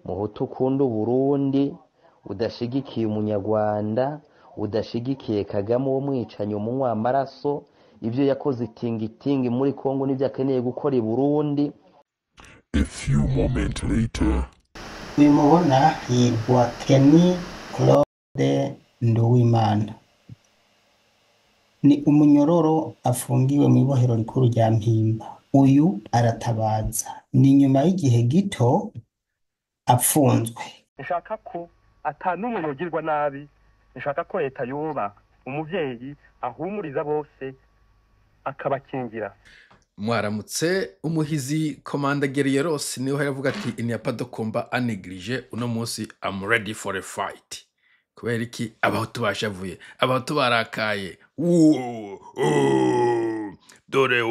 muhutu ukunda Burundi udashigikiye umunyarwanda udashigikiye Kagame wo mwicanyi umunywa amaraso ibyo yakoze itingitingi muri Kongo n'ibyo akeneye gukora I Burundi. A few moments later. Bimubona yitwa Kenny Claude Nduwimana. Ni umunyororo afungiwe mu ibohero rikuru rya Mpimba. Uyu aratabaza. Ni nyuma y'igihe gito apfunzwe. Nshaka ko atanumwe yogirwa nabi. Nshaka ko leta yoba umuvyeyi ahumuriza bose akabakingira. Mwaramutse umuhizi Commander Guerrieros niwe yaravuga ati il n'y a pas de combat à négliger uno munsi I'm ready for a fight. Kubera iki abahutu bashavuye abahutu barakaye dore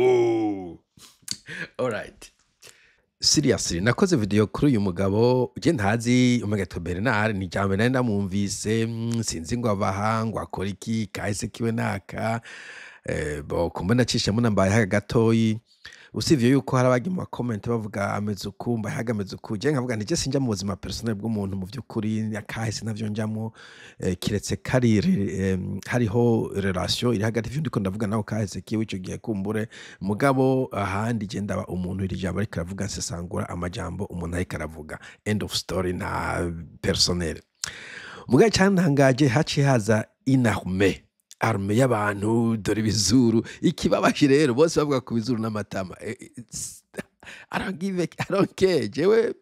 alright. Seriously nakoze video kuri uyu mugabo uje ntazi Umugato Bernard ni jambe nari ndamwumvise sinzi ngo abaha ngo akora iki kahise kiwe naka bo kumba nacishamo nambaye gatoyi usivye yuko harabagi mu comment bavuga ameze ukumba hagameze ukuje nkavuga nti je sinja mu buzima personnel bw'umuntu mu byukuri yakahise navyo njamo kiretse karire hariho relation iri hagati y'ivyo ndiko ndavuga naho kahise kiwe ico gihe kumbure mugabo ahandi je ndaba umuntu iri jambo ariko aravuga nsesangura amajambo umuntu ariko aravuga end of story na personnel mugaye cyantangaje haci haza inarme arme y'abantu dore bizuru ikibabashi rero bose bavuga ku bizuru n'amatama I don't care jewe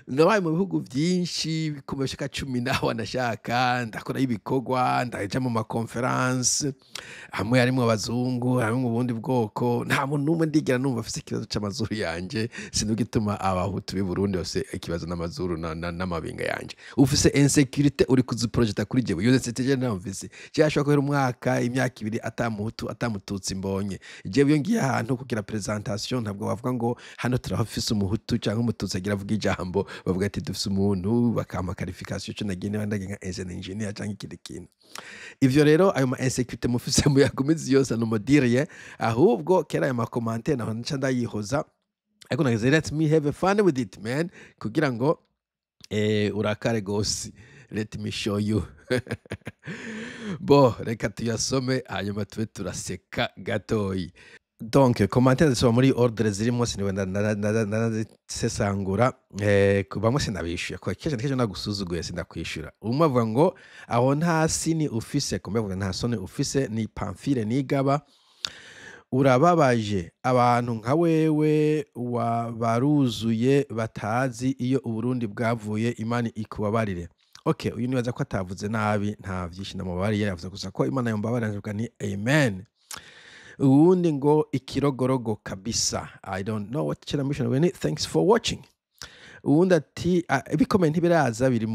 nabaye mu bihugu byinshi bikomesheka 10 naho anashaka ndakora ibikorwa ndaje mu ma conference hamwe harimo abazungu hamwe mu bundi bwoko nta muntu numwe ndigera numva afise ikibazo c'amazuru yanje sinugituma abahutu b'i Burundi bose ikibazo n'amazuru n'amabinga yanje ufise insecurity uri kuziprojecta kuri jewe yo c'était namvise cyashaka ko umwaka imyaka 2 atamuhutu atamututsi mbonye jewe yo ngiye ahantu kugira presentation ntabwo bavuga ngo hano turafise umuhutu cyangwa umututsi agira avuga ijambo bavuga ati dufise umuntu bakama qualification cyo nagene bandaga engineer cyangwa ikindi kintu ivyo rero ayo ma insecurity mufise mu yagumizi yose no modiriye ahubwo kera ayo ma commentaire naho nca ndayihoza ariko nagize let me have fun with it man kugira ngo urakare gose let me show you bo reka tuyasome hanyuma tube turaseka gatoyi. Donc commentaire zo muri ordre zirimo siniwe ndasesangura bamwe sinabishuye ko keje nagusuzuguye sindakwishura umwe avuga ngo aho nta sini ufise kumbe nta soni ufise ni Pamphile nigaba urababaje abantu nka wewe baruzuye batazi iyo Uburundi bwavuye Imana ikubabarire. Okay uyu nibaza ko atavuze nabi nta vyinshi namubari yavuze gusa ko Imana yombabarira ni amen. Uwundi ngo ikirogorogo kabisa. I don't know what channel when thanks for watching. Uwundi ati ibikomenti biraza biri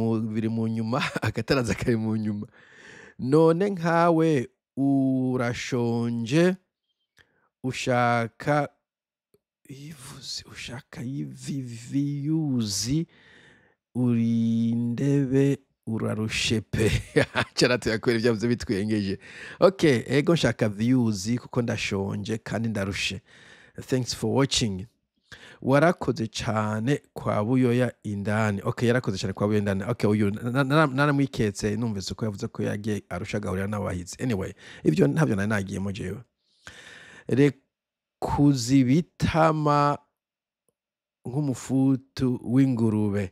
mu nyuma agataraza kari mu nyuma. None nkawe urashonje ushaka iviyuzi urindebe urarushepe cyaratu yakwera byavuze bitwengeje. Okay ego nshaka views kuko ndashonje kandi ndarushe. Thanks for watching. Warakoze cyane kwa buyoya indani. Okay yarakoze cyane kwa buyoya indani. Okay uyu naramwiketse numvise ko yavuze ko yagiye arushaga hurira n'abahizi. Anyway ivyo ntabyo nagiye mu jewe kuzibitama nk'umufutu w'ingurube.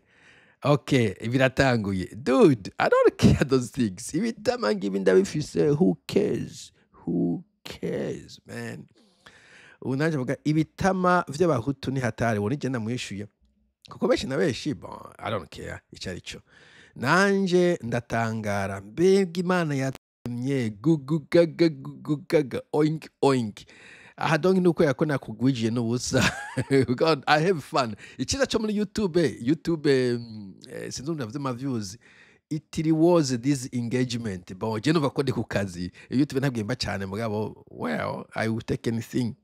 Okay, biratanguye. Dude, I don't care those things. Ibitama ngibi ndabifise, who cares? Who cares, man? Unaje vuga ibitama vy'abahutu ni hatari woni je namwishuye. Kuko beshi na beshi, bon, I don't care icari cyo. Nanje ndatangara mbega Imana yatumye gugugaga oink oink. I don't know ko yakona kugwijiye n'ubusa. God, I have fun. Ikiza cyo muri YouTube sinzi ndavuze ma views. It was this engagement. Bon, je nuva ko ndi ku kazi. YouTube ntabwemba cyane mugabo well, I will take anything.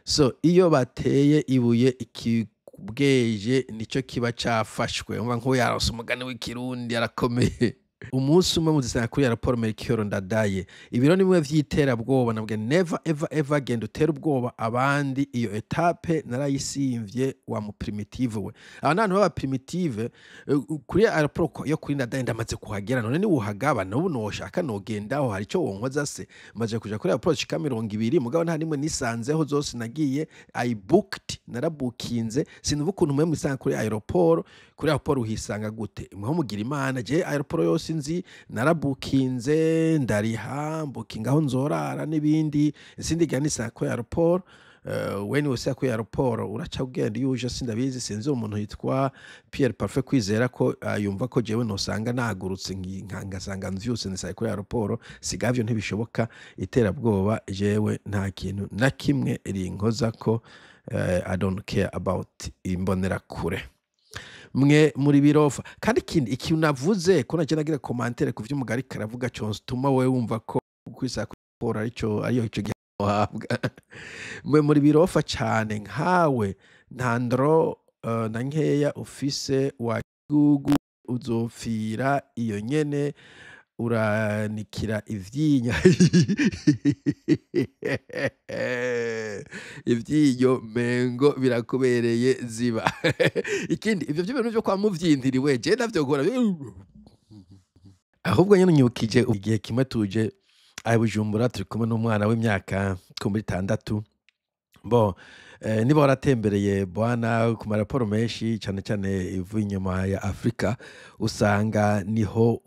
So iyo bateye ibuye ikibweje nico kiba cyafashwe. Umva nko yarose umugani w'ikirundi arakomeye. umunsi umwe muzisanga kuri aeroport Melchior Ndadaye. Ibiro nimwe vy'iterabwoba nabwe never ever genda utera ubwoba abandi. Iyo etape narayisimvye wa mu primitive we. Abantu baba primitive kuri aeroport yo kuri Ndadaye ndamaze kuhagera, none ni uhagaba n'ubu noshaka nogendaho hari ico wonkoza se. Maze kuja kuri aeroport shika 200 mugabo nta nimwe nisanzeho zose nagiye I booked narabukinze. Sinuva ukuntu mwe mwisanga kuri aeroport uhisanga gute mwe mugira imana. Je aeroport yose nzi narabukinze ndariha booking aho nzorara n'ibindi sindi ganisa kuri aeroport. When wese kuri aeroport uraca ugenda yuje sindabizi sinzi umuntu yitwa Pierre Parfait kwizera ko yumva ko jewe nosanga nagurutse ngasanga vyose nisaye kuri aeroport sigavyo ntibishoboka. Iterabwoba jewe nta kintu na kimwe rinkoza ko I don't care about imbonera kure. Mwe muri birofa kandi ikindi ikintu navuze ko naje nagira commentaire ku vy'umugari karavuga cyonse tuma we wumva ko kwisa kuri ariyo ico gihabwa. Mwe muri birofa cyane nkawe nta ndro na nkeya ufise wa gugu uzofira iyo nyene uranikira ivyinya ivyinyo mengo birakubereye ziba. Ikindi ivyo by'ibintu byo kwa muvyindiriwe je navyogora ahubwo nyene nyukije igihe kimwe tuje ayi Bujumbura turi kumwe n'umwana w'imyaka 16 bo niba waratembereye bwana ku maraporo menshi cyane cyane ivuye inyuma ya Afrika usanga niho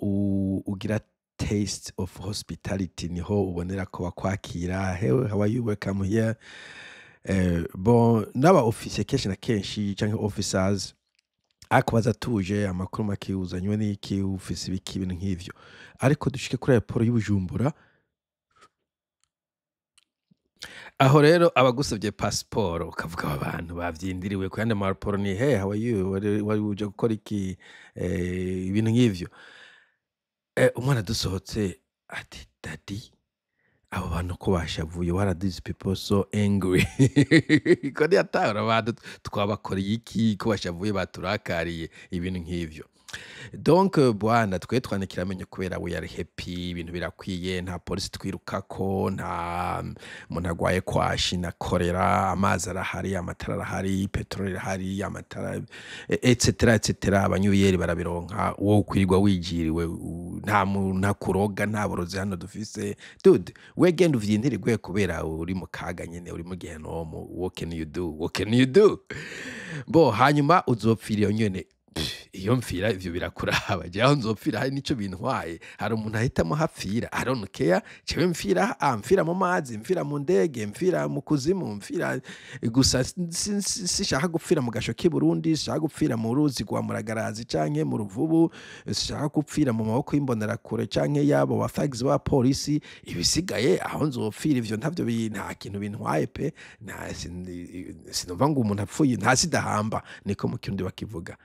ugira taste of hospitality, niho ubonera ko bakwakira. Hey, how are you, welcome here. Bon n'aba office kenshi na kenshi cyangwa officers akubaza tuje amakuru makiuzanywe n'iki office biki ibintu nk'ivyo, ariko dushike kuri airport y'Ubujumbura aho rero abagusabye passport ukavuga abantu bavyindiriwe ku yandi maraporo ni hey how are you wari uje gukora iki ibintu nk'ivyo. Umwana dusohotse ati daddy abo bantu ko bashavuye what are these people so angry ko ni atara abantu twabakoreye iki ko bashavuye baturakariye ibintu nk'ivyo. Donc bwana twe twanikira menye kubera we yari happy ibintu birakwiye nta police twirukako nta muntu agwaye kwashi na korera amazi arahari amatara arahari petrol arahari amatara etc abanyuyeri barabironka wo kwirwa wijiriwe nta kuroga nta borozi hano dufise dude we genda uvyintirigwe kubera uri mu kaga nyene uri mu gihenomo what can you do bo hanyuma uzopfira nyene iyo mfira ivyo birakuraba je aho nzopfira hari nico bintwaye hari umuntu ahitamo hapfira I don't care cewe mfira mu mazi mfira mu ndege mfira mu kuzimu mfira gusa sishaka gupfira mu gasho ki Burundi sishaka gupfira mu ruzi rwa Muragarazi canke mu Ruvubu sishaka gupfira mu maboko y'imbonera kure canke yabo ba fags ba police ibisigaye aho nzopfira ivyo ntavyo nta kintu bintwaye pe nta sinumva ngo umuntu apfuye nta sidahamba niko mu kirundi bakivuga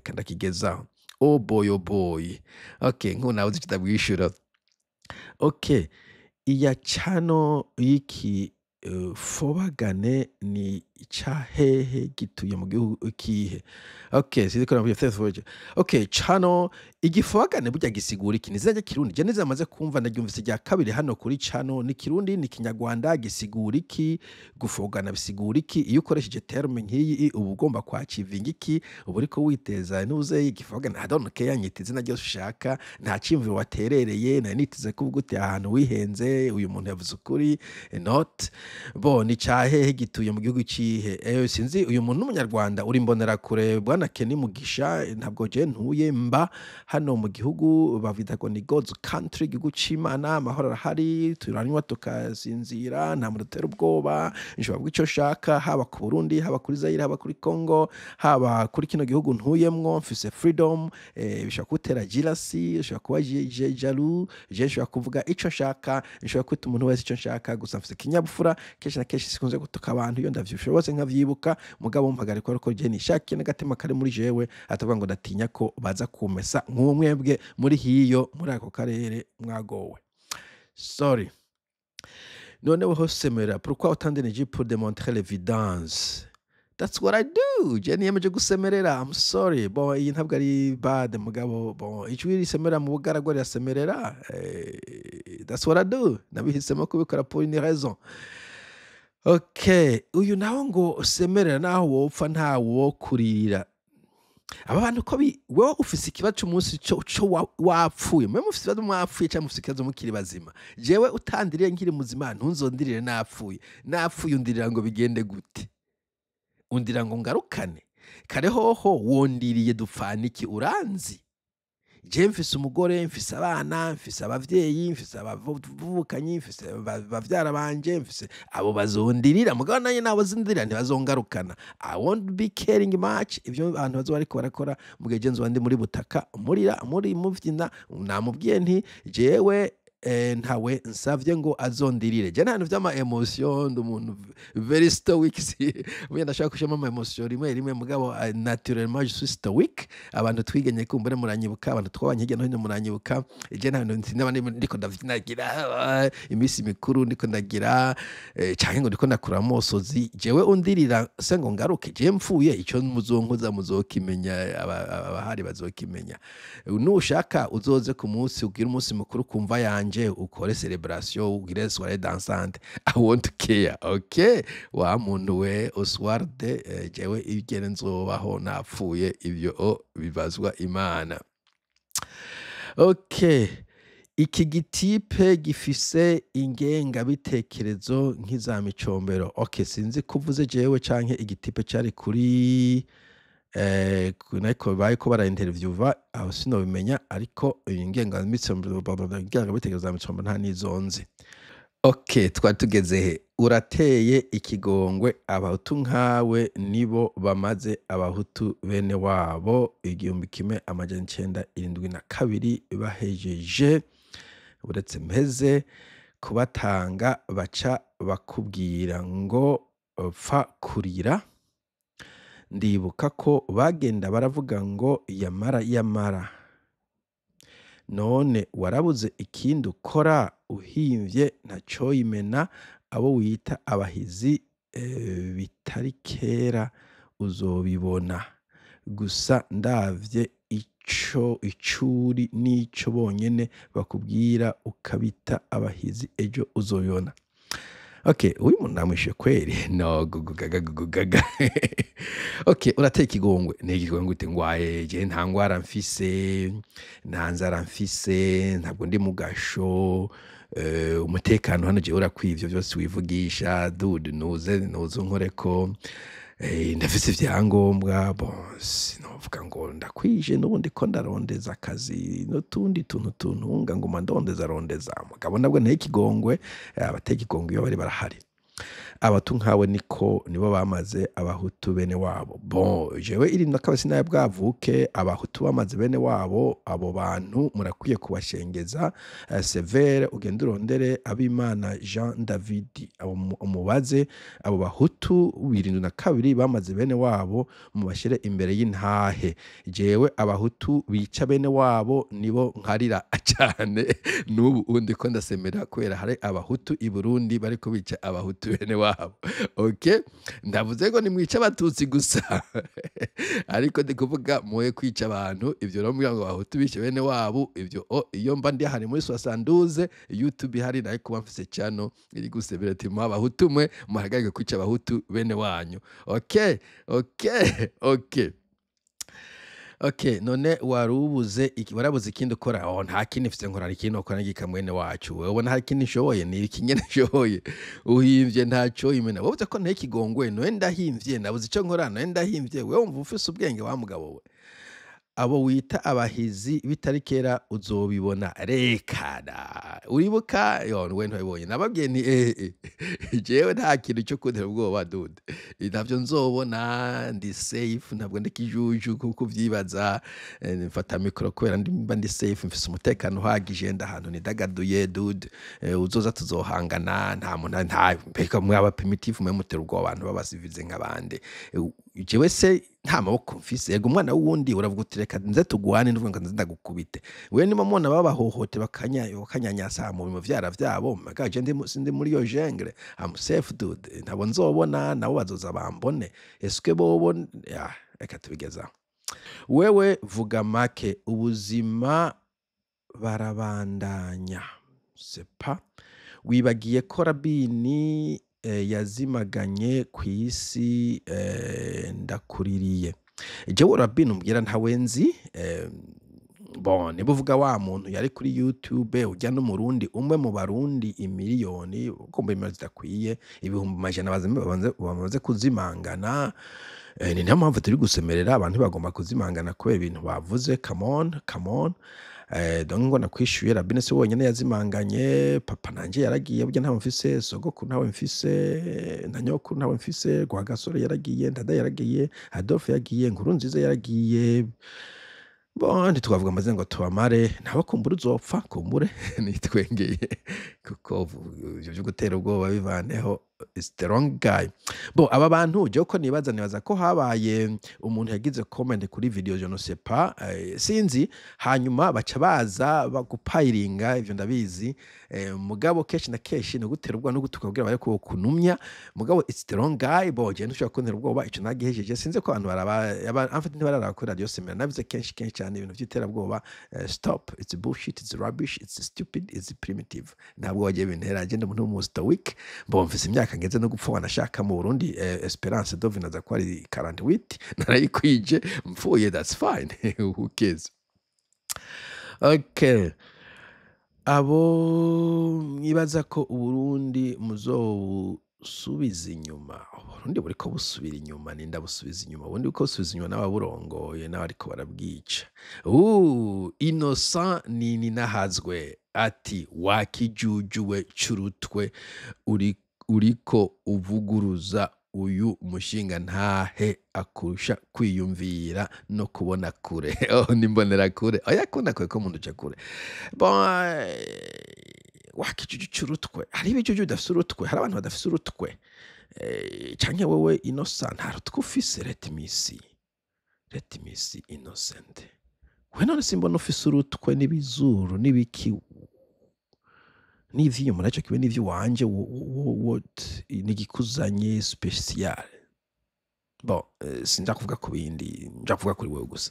kanda kigezaho. Oh boy okay nkuna uzi kitabwishura. Okay iya chano yiki fobagane ni chahehe gituye mu gihugu kihe. Okay sidiko na byo. Okay chano igifobagane burya gisigura iki nizaje kirundi je nizamaze kumva ndagyumvise rya kabiri hano kuri chano ni kirundi ni kinyarwanda gisigura iki gufogana bisigura iki iyo ukoresheje terme nk'iyi ubu ugomba kwachivinga iki ubu ariko witeza nuze igifobagane I don't care nyitize najyo ushaka nta cimviro waterereye na nitize kubugute ahantu wihenze uyu muntu yavuze ukuri not bo ni chahehe gituye mu gihugu kihe sinzi uyu muntu n'umunyarwanda uri mbonera kure bwana Kenny Mugisha ntabwo je ntuye mba hano mu gihugu bavidago ni God's country gihugu c'Imana amahoro arahari turanywa tukasinzira nta mutera ubwoba nshobora bw'ico shaka haba ku Burundi haba kuri Zaire haba kuri Congo haba kuri kino gihugu ntuyemwo mfise freedom bishaka gutera jealousy bishaka kuba jaloux je nshobora kuvuga ico shaka nshobora kwita umuntu wese ico shaka gusa mfise kinyabufura kenshi na kenshi sikunze gutuka abantu iyo ndavyishobose nkavyibuka mugabo mpagari ko je nishaki n'agatema kare muri jewe atavuga ngo ndatinya ko baza kumesa nk'umwebwe muri hiyo muri ako karere mwagowe. Sorry. Noneho semera pourquoi autant d'énergie pour démontrer l'évidence that's what I do. Je niyemeje gusemerera. I'm sorry. Bon, iyi ntabwo ari bad mugabo. Bon, ijwi risemerera mu bugaragwa rirasemerera. That's what I do. Nabihisemo kubikora pour une raison. Okay, uyu naho ngo usemerera naho wopfa nta wo kurira. Aba bantu ko wewe ufise ikibazo cy'umunsi cyo wapfuye. Mwe mufise ikibazo mwapfuye cyangwa mufise ikibazo mukiri bazima. Jewe utandiriye nkiri muzima ntunzondirire napfuye. Napfuye undirira ngo bigende gute? Undira ngo ngarukane. Kare hoho wondiriye dupfana iki uranzi? Je mfise umugore, mfise abana, mfise abavyeyi, mfise abavukanyi, mfise bavyara banje, mfise abo bazondirira mugabo nanye nabo zindirira ntibazongarukana. I won't be caring much ivyo abantu bazo bariko barakora mugeje nzo ndi muri butaka muri muvyina namubwiye nti jewe ntawe nsavye ngo azondirire. Je ntantu vyama emotion ndumuntu very stoic. Ubuye ndashaka kushema ama emotion rimwe mugabo naturellement je suis stoic. Abantu twigenye kumbere muranyibuka, abantu twabanye hirya no hino muranyibuka. Je ntantu n'abandi ndiko ndagira imisi mikuru ndiko ndagira canke ngo ndiko nakura amosozi. Jewe undirira se ngo ngaruke je mfuye ico muzonkoza muzokimenya, abahari bazokimenya. Nushaka uzoze ku munsi ugira umunsi mukuru kumva yanje ukore celebration ugire soirée dansante. I won't care. Okay, wa muntu we Oswald jewe igere nzobaho napfuye ivyo bibazwa Imana. Okay, iki gitipe gifise ingenga bitekerezo nk'iza micombero. Okay, sinzi kuvuze jewe canke igitipe cari kuri kunako bayiko bara interviewa aho sino bimenya, ariko ingenga bitekerezo micombo nta nizonze. Okay, twari tugeze he? Urateye ikigongwe abahutu nkawe nibo bamaze abahutu bene wabo 1972 bahejeje. Uretse mpeze kubatanga baca bakubwira ngo pfa kurira. Ndibuka ko bagenda baravuga ngo yamara none warabuze ikindi ukora uhimvye ntaco yimena. Abo wita abahizi bitari kera uzobibona gusa ndavye icuri nico bonyene bakubwira ukabita abahizi ejo uzobibona. Okay, uyu muntu namwishe kweri no gugaga. Okay, urateye ikigongwe. Ne ikigongwe ute ngwaye je nta ngwara mfise, nta nzara mfise, ntabwo ndi mugasho. Umutekano hano je urakwivyo byose wivugisha dude nuze nkoreko. Ndafise ivyangombwa. Bon, sinovuga ngo ndakwije n'ubundi ko ndarondeza akazi n'utundi tuntu ngoma ndondeza mugabo nabwo nteye ikigongwe. Abateye ikigongwe iyo bari barahari. Abatu nkawe nibo bamaze abahutu bene wabo. Bon, jewe irinda kabasina ya bwavuke abahutu bamaze bene wabo. Abo bantu murakwiye kubashengeza. Severe ugenda urondere Abimana Jean David umubaze abo bahutu 72 bamaze bene wabo mubashire imbere y'intahe. Jewe abahutu bica bene wabo nibo nkarira cyane n'ubu undi ko ndasemera kwera hari abahutu i Burundi bariko bica abahutu bene wabo. Okay, ndavuze ngo ni mwica abatutsi gusa ariko ndikuvuga muwe kwica abantu ivyo no mwiga ngo abahutu bice bene wabo ivyo iyo mba ndi hari muri 72 YouTube hari nayo kuba mfise channel iri gusebera ati mu abahutu mwe muhagarike kwica abahutu bene wanyu. Okay. Okay, none warabuze ikindi ukora. Nta kindi mfite nkora ikindi ukora gikamwene wacu. Wewe ubona hari kindi nshoboye ni ikinyene nshoboye. Uhimvye ntaco imena. Wowe ko nteye ikigongwe no ndahimvye nabuze ico nkora no ndahimvye. Wewe umva ufise ubwenge wa mugabo we. Abo wita abahizi bitari kera uzobibona rekana. Uribuka we ntibonye nababwiye ni jewe nta kintu cyo kuntera ubwoba dude. Navyo nzobona ndi safe ntabwo ndikijuju kuko vyibaza mfata mikro kwera ndi safe mfise umutekano uhagije ndahantu nidagaduye dude. Uzoza tuzohangana nta muntu nta peka mwaba primitive mwe mutera ubwoba abantu babasivize nk'abande. jewe se nta maboko mfise ego umwana wundi uravuga uti reka nze tugwane nduvuga ngo nze ndagukubite wewe niba mubona babahohote bakanyanyasa mu bimo vyara vyabo magaje sindi muri yo jengre am safe dude ntabo nzobona nabo bazoza bambone eske bobo ya reka tubigeza wewe vuga make ubuzima barabandanya sepa wibagiye ko Rabini yazimaganye ku isi ndakuririye jewe Rabini umbwira ntawenzi bon nibuvuga wa muntu yari kuri YouTube ujya no murundi umwe mu barundi imiliyoni ukombe imari zidakwiye ibihumbi majana bamaze kuzimangana ni nta mpamvu turi gusemerera abantu bagomba kuzimangana kubera ibintu bavuze come on donc ngo nakwishuye Rabini se wonyene yazimanganye papa nanje yaragiye burya ntawe mfise sogokuru ntawe mfise na nyokuru ntawe mfise Rwagasore yaragiye Ndada yaragiye Adolphe yagiye Nkurunziza yaragiye bon twavuga amazina ngo tubamare ntawe kumbura uzopfa kumbure nitwengeye kuko ivyo byo gutera ubwoba bivaneho is the wrong guy bo aba bantu je ko nibaza ko habaye umuntu yagize comment kuri video je no sais pas sinzi hanyuma baca baza bagupayiringa ivyo ndabizi mugabo keshi na keshi no gutera ubwoba no gutuka kugira bare ko kunumya mugabo it's the wrong guy bo je ntushaka kuntera ubwoba ico nagihejeje sinzi ko abantu baraba amfite ntibarara kuri radio semera nabize kenshi cyane ibintu byitera ubwoba stop it's bullshit it's rubbish it's stupid it's primitive ntabwo wagiye bintera agenda umuntu mu stoic bo mfise imyaka ngeze no gupfa wanashaka mu Burundi Esperance Dovina za kwari 48 narayikwije mfuye that's fine who cares okay abo nibaza ko Uburundi muzosubiza inyuma Uburundi buriko busubira inyuma ninda busubiza inyuma ubundi uko busubiza inyuma n'ababurongoye n'abariko barabwica Innocent nini nahazwe ati wakijujuwe curutwe uriko uvuguruza uyu mushinga ntahe akurusha kwiyumvira no kubona kure nimbonera kure ayakunda ko mundu uca kure bon wakijuju curutwe hari ibijuju bidafise urutwe hari abantu badafise urutwe canke wewe Innocent nta rutwe ufise let me see Innocent we none simbona ufise urutwe n'ibizuru n'ibiki n'ivyuma naco kibe n'ivyo wanje what nigikuzanye special bon sinja kuvuga ku bindi nja kuvuga kuri wewe gusa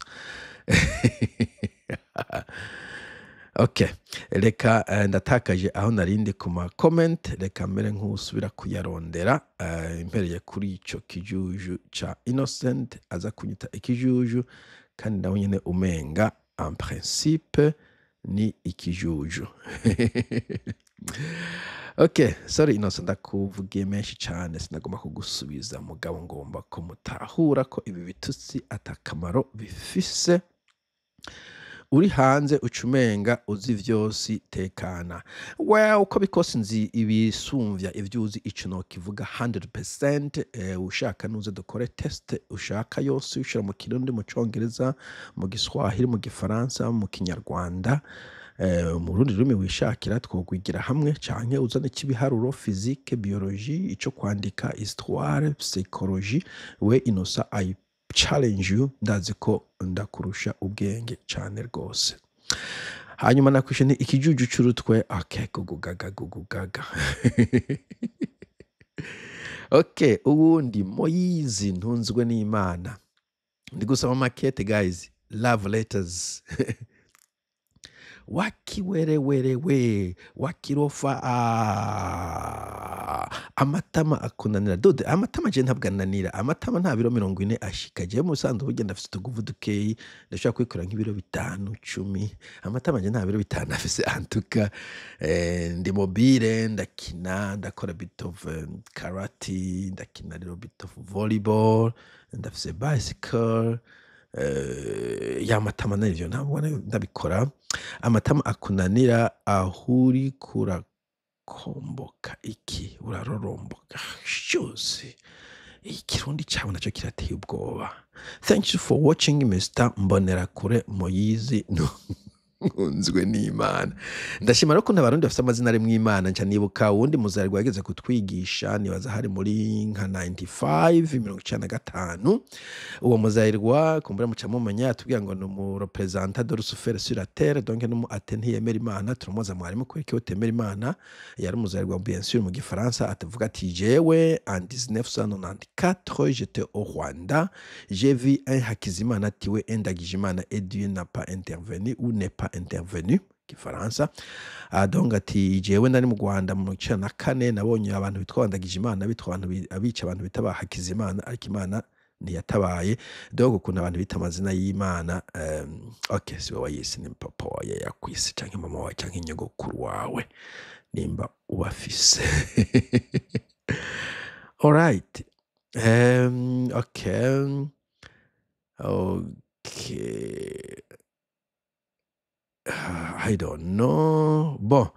okay reka ndatakaje aho narindi kuma comment reka mbere nk'usubira kuyarondera impereye kuri ico kijuju ca Innocent aza kunyita ikijuju kandi nawe nyene umenga en principe ni ikijuju okay sorry Innocent ndakuvugiye menshi cyane sinagomba kugusubiza mugabo ngomba ko mutahura ko ibi bitutsi atakamaro bifise uri hanze ucumenga uzi vyose tekana uko bikose nzi ibisumvya ivyuzi ico no kivuga 100% ushaka nuze dukore test ushaka yose ushira mu kirundi mu congereza mu giswahili mu gifaransa mu kinyarwanda mu rundi rurimi wishakira twogwigira hamwe canke uzane kibiharuro physique biologie ico kwandika histoire psychologie we Innocent challenge you ndazi ko ndakurusha ubwenge cyane rwose hanyuma nakwishe ni ikijuju curutwe okay gugugaga okay ubundi Moyizi ntunzwe n'Imana ndi gusaba makete guys love letters wakiwerewerewe wakirofa amatama akunanira dode amatama je ntabwananira amatama nta biro 40 ashika je mu sandu bugenda afite tuguvu dukeyi ndashaka kwikora nk'ibiro 5 10 amatama je nta biro 5 afise antuka ndi mobile ndakina ndakora bit of karate ndakina little bit of volleyball ndafise bicycle ya matama n'ivyo ntabwo ndabikora amatama akunanira ahuri kurakomboka iki uraroromboka cyose ikirundi cyawe naco kirateye ubwoba thank you for watching Mr. Mbonerakure Moyizi no nkunzwe n'Imana. Ndashima rero ko n'abarundi bafite amazina ari mu Imana. Nca nibuka wundi muzarwa wageze kutwigisha, nibaza hari muri nka 95 uwo muzarwa kumbura muca mumenya atubwira ngo ni umu representant de Lucifer sur la terre, donc n'umu atene yemera Imana. Turamuza mwarimu ko iki utemera Imana, yari muzarwa bien sûr mu gifaransa, atavuga ati jewe en 1994 j'étais au Rwanda, j'ai vu un Hakizimana atiwe Ndagijimana et Dieu n'a pas intervenu ou n'est pas intervenu gifaransa. Donc ati jewe nari mu Rwanda mu 94 nabonye abantu bitwa Ndagijimana bitwa abantu abica abantu bitaba Hakizimana ariko Imana ntiyatabaye. Donc ukuntu abantu bita amazina y'Imana okay, si wowe yisi ni papa wawe yakwise canke mama wawe canke nyogokuru wawe nimba ubafise. All right. Okay. I don't know. Bon,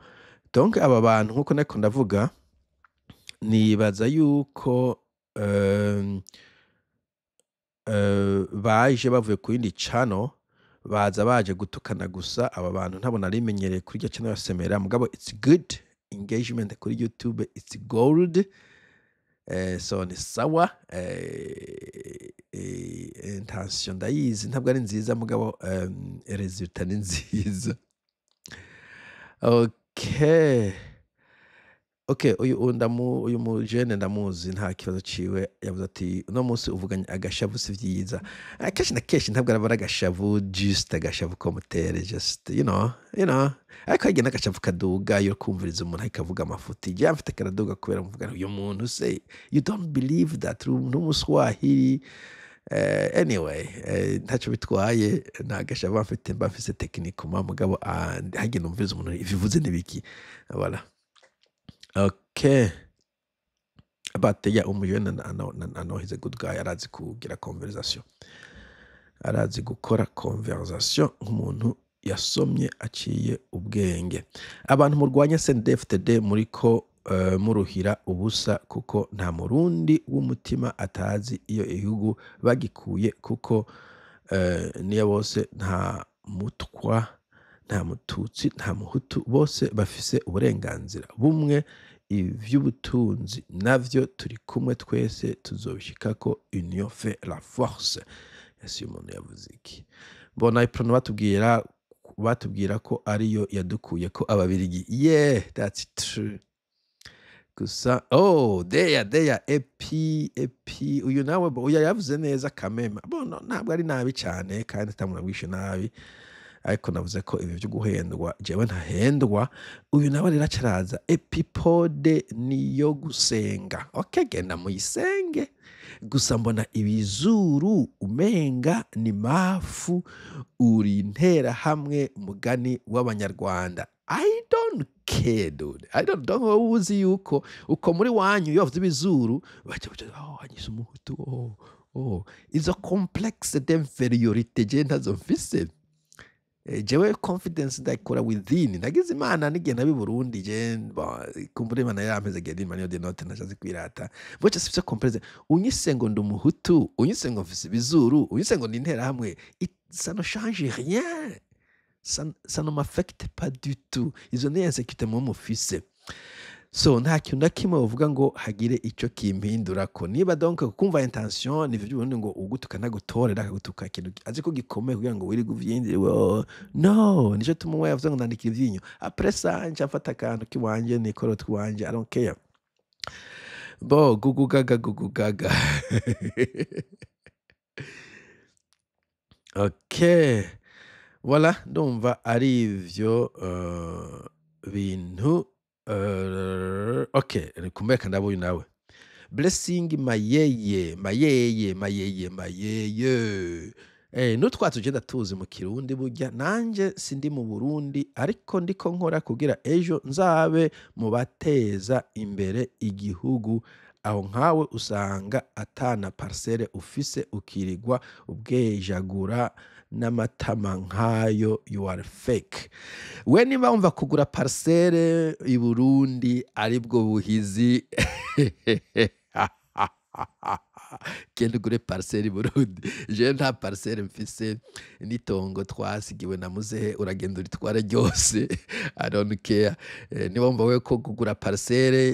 donc aba bantu nkuko nako ndavuga nibaza yuko baje bavuye ku yindi channel, baza baje gutukana gusa. Aba bantu ntabona rimenyereye kuri iryo channel yasemera, mugabo it's good engagement kuri YouTube, it's gold. So ni sawa. Intention ndayizi ntabwo ari nziza, mugabo resultat ni nziza. Okay, uyu mujene ndamuzi, nta kibazo ciwe. Yavuze ati uno munsi uvuganye agashavu si vyiza. Kenshi na kenshi ntabwo arabara agashavu, just agashavu ko mutere, just you know ariko hagiye n'agashavu kaduga yo kumviriza umuntu akavuga amafuti. Je mfite karaduga kubera mvuga uyu muntu say you don't believe that n'umuswahili. Anyway, ntaco bitwaye, nta gashavu mfite, mbafise technique mugabo hagiye numviriza umuntu ivivuze nibiki. Voilà. Okay. But yeah, umujene I know he's a good guy. Arazi kugira conversation. Arazi gukora conversation nk'umuntu yasomye aciye ubwenge. Abantu murwanya CNDD-FDD muriko muruhira ubusa, kuko nta murundi w'umutima atazi iyo igihugu bagikuye, kuko niyo bose nta mutwa, nta mututsi, nta muhutu, bose bafise uburenganzira bumwe. Ivy'ubutunzi navyo turi kumwe, twese tuzobishikako. Union fait la force. Ese umuntu yavuze iki? Mbona iprono batubwira ko ariyo yadukuye ko ababirigi. Yeah, that's true. Gusa there epi uyu nawe uya yavuze neza kamema. Bono ntabwo ari nabi cyane kandi tamurabwishe nabi, ariko navuze ko ibi byo guhendwa jewe ntahendwa. Uyu nawe rero acaraza epipode niyo gusenga. Okay, genda muyisenge, gusa mbona ibizuru umenga ni mafu, uri intera hamwe mugani w'abanyarwanda. I don't care, dude. I don't know uzi yuko uko muri wanyu yavuze ibizuru baje anyise umuhutu. Izo complexe d'inferiorité je ntazo mfise. Jewe confidence ndakora within. Nagize Imana n'igihe nabi Burundi je kumbure Imana yampeze gedi Imana yo de note nashaze kwirata. Boce sifise complexe. Unyise ngo ndumuhutu, unyise ngo mfise bizuru, unyise ngo ndintera hamwe. Ça ne change rien. Ça ne m'affecte pas du tout. Izo ni insécurité mu mufise. So nta kintu na kimwe uvuga ngo hagire ico kimpindura ko. Niba donc kumva intention ni vyo ngo ugutuka nagutorera akagutuka kintu azi ko gikomeye kugira ngo wiri guvyindire. No, nico tumwe yavuze ngo nandikira ivyinyo. Après ça nca mfata kantu kiwanje nikoro twanje. I don't care. Bo gugu gaga. Okay. Voilà, ndumva ari ivyo bintu. Okay, kumeka ndabo nawe. Blessing mayeye. Nutwatse ugenda tuzi mu Kirundi burya, nanje sindi mu Burundi ariko ndiko nkora kugira ejo nzabe mu bateza imbere igihugu. Aho nkawe usanga atana parcelle ufise ukirigwa ubwejagura n'amatama nkayo, you are fake. We niba wumva kugura parcelle i Burundi aribwo buhizi genda ugure parcelle i Burundi je nta parcelle mfise n'itongo twasigiwe na muzehe uragenda uritware ryose I don't care. Niba wumva we ko kugura parcelle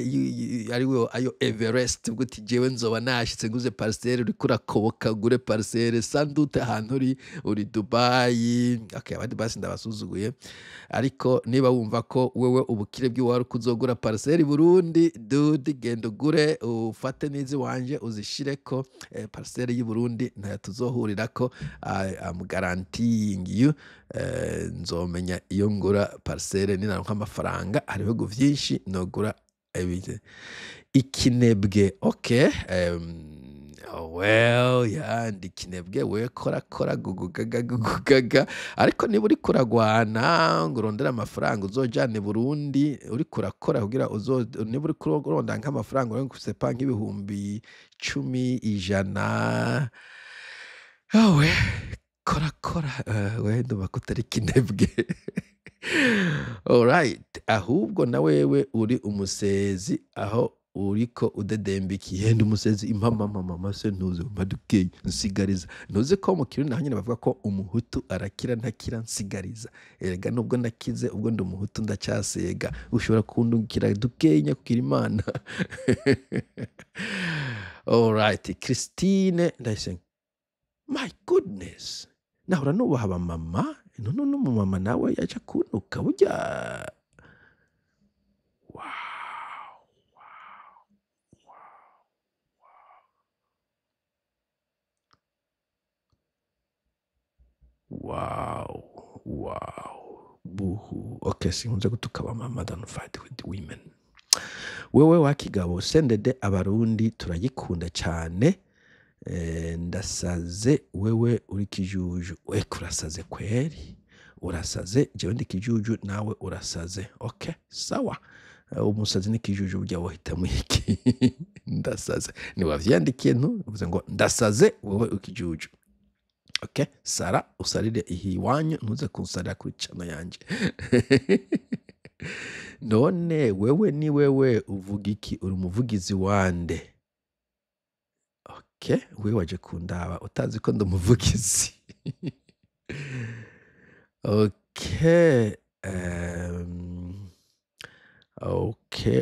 ariwe ayo Everest ubwo uti jewe nzoba nashitse nguze parcelle uriko urakoboka gure parcelle sandute ahantu uri Dubai. Okay, abandi basi ndabasuzuguye, ariko niba wumva ko wewe ubukire bw'iwawe kuzogura parcelle i Burundi, dude genda ugure ufate n'izi wanje uzishireko. Parcelle y'i Burundi ntayo tuzohurirako. I'm guaranteeing you nzomenya iyo ngura parcelle ninaronka amafaranga. Hari ibihugu vyinshi nogura ikinebwe. Okay, well yeah, ndi kinebwe we kora gugugaga, ariko niba uri kuragwana ngo urondera amafaranga uzojana i Burundi uri kurakora kugira niba uri kurondera nk'amafaranga uri kusepa nk'ibihumbi 10 100 we kora we ndumva ko utari kinebwe. Alright, ahubwo na wewe uri umusezi aho uriko udedembikiye ndi umusezi impama se ntuze madukeye nsigariza. Ntuze ko mu Kirundi naho nyine bavuga ko umuhutu arakira ntakira nsigariza. Erega nubwo nakize ubwo ndi umuhutu ndacyasega, ushobora kundukira dukenya kugira Imana. Alright, Christine ndayise, my goodness, nahora nubaha abamama none n'umumama nawe yaca kuntuka burya. Wow. Buhu. Okay, sinkunze gutuka abamama, don't fight with the women. Wewe wakigabo sendede abarundi turagikunda cyane. Ndasaze wewe uri kijuju. We kurasaze kweri. Urasaze jewe ndi kijuju nawe urasaze. Okay, sawa. Umusazi ni kijuju burya wohitamo iki? Ndasaze. Ni wavyandikiye uvuze ngo ndasaze wewe ukijuju. Okay, Sara usarire ihiwanyu ntuze kunsarira kuri channel yanje. None wewe ni wewe uvuga iki? Uri umuvugizi wande? Okay, wewe waje kundaba utazi ko ndumuvugizi. Okay,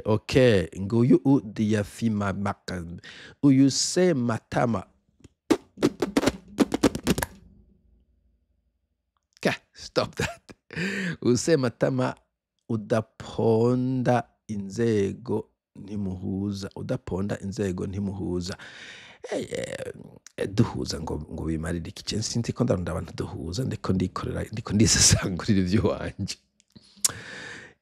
okay, nguyu udiyafima makan uyu se matama. Stop that. Use matama udaponda inzego ntimuhuza. Udaponda inzego ntimuhuza. Duhuza ngo bimarire iki? Sinzi ko ndarunda abantu duhuza ndiko ndikorera ndiko ndisesangurira ibyo wanje.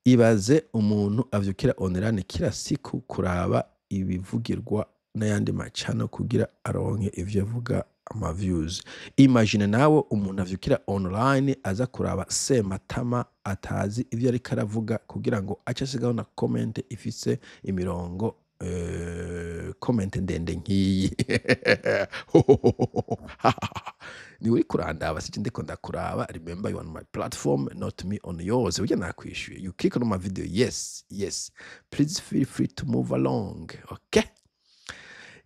Ibaze umuntu avyukira online kila siku kuraba ibivugirwa n'ayandi macano kugira aronke ivyo avuga ama views. Imagine nawe umuntu avyukira online aza kuraba Sematama atazi ivyo ariko aravuga kugira ngo ace asigaho na comment ifise imirongo comment ndende nkiyi. Ni uri kurandaba sije ndiko ndakuraba. Remember you on my platform, not me on yours. Ujya nakwishuye. You click on my video. Yes. Please feel free to move along. Okay?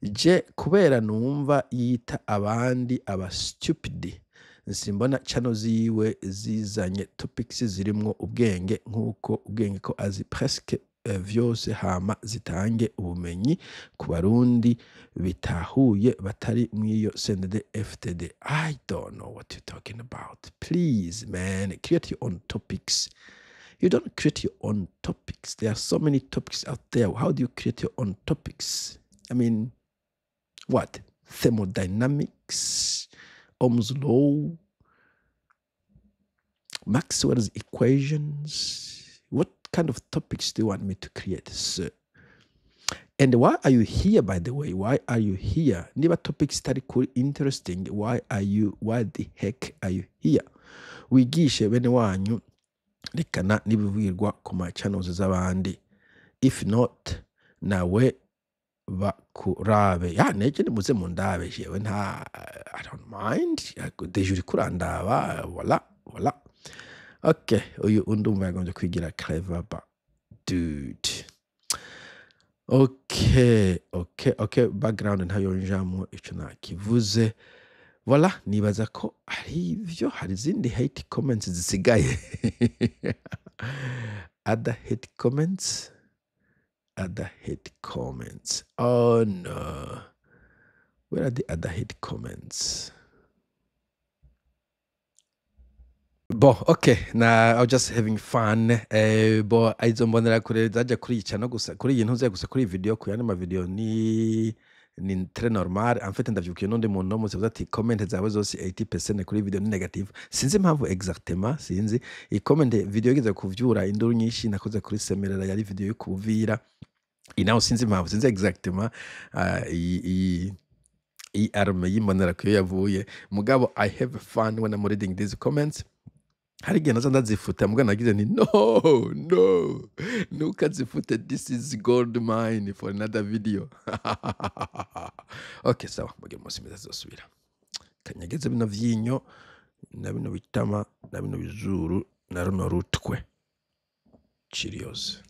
Je kubera numva yita abandi aba stupid, nsimbona channel ziwe zizanye topics zirimwo ubwenge nkuko ubwenge ko azi presque vyose hama zitange ubumenyi ku barundi bitahuye batari mwiyo CNDD FDD. I don't know what you're talking about. Please man, create your own topics. You don't create your own topics. There are so many topics out there. How do you create your own topics? I mean, what? Thermodynamics, Ohm's law, Maxwell's equations. What kind of topics do you want me to create, sir? And why are you here, by the way? Why are you here? Niba topics tari kuri interesting, why the heck are you here? Wigishe bene wanyu rekana nibivugirwa ku ma channels z'abandi. If not, nawe bakurabe. Ya neje nimuze mundabe jewe nta, I don't mind. Deje uri kurandaba, voilà. Okay, uyu undumva yagombye kwigira clever ba dude. okay, background ntayo njamwo ico nakivuze. Voilà, nibaza ko hari ivyo, hari izindi hate comments zisigaye. Other hate comments. Oh no. Where are the other hate comments? Bon, okay, I was just having fun. Bo izo mbonera kure zaje kuriyica no gusa kuri iyi ntuze gusa kuri video ku yandi ma video ni très normal. En fait ndavyukiye n'undi muntu no muzi ati comment zawe zose 80% kuri video ni negative. Sinzi impamvu exactement, sinzi. I comment video igeze kuvyura induru nyinshi nakoze kuri Semerera yari video yo kuvira. Inaho sinzi impamvu, sinzi exactement i arme yimbonera ko yavuye. Mugabo I have fun when I'm reading these comments. Hari igihe nazo ndazifuta mbwa nagize ni no nukazifute, this is gold mine for another video. Okay, sawa, muge musi muzasubira kanyageze bino vyinyo na bino bitama na bino bizuru na runo rutwe. Cheerios.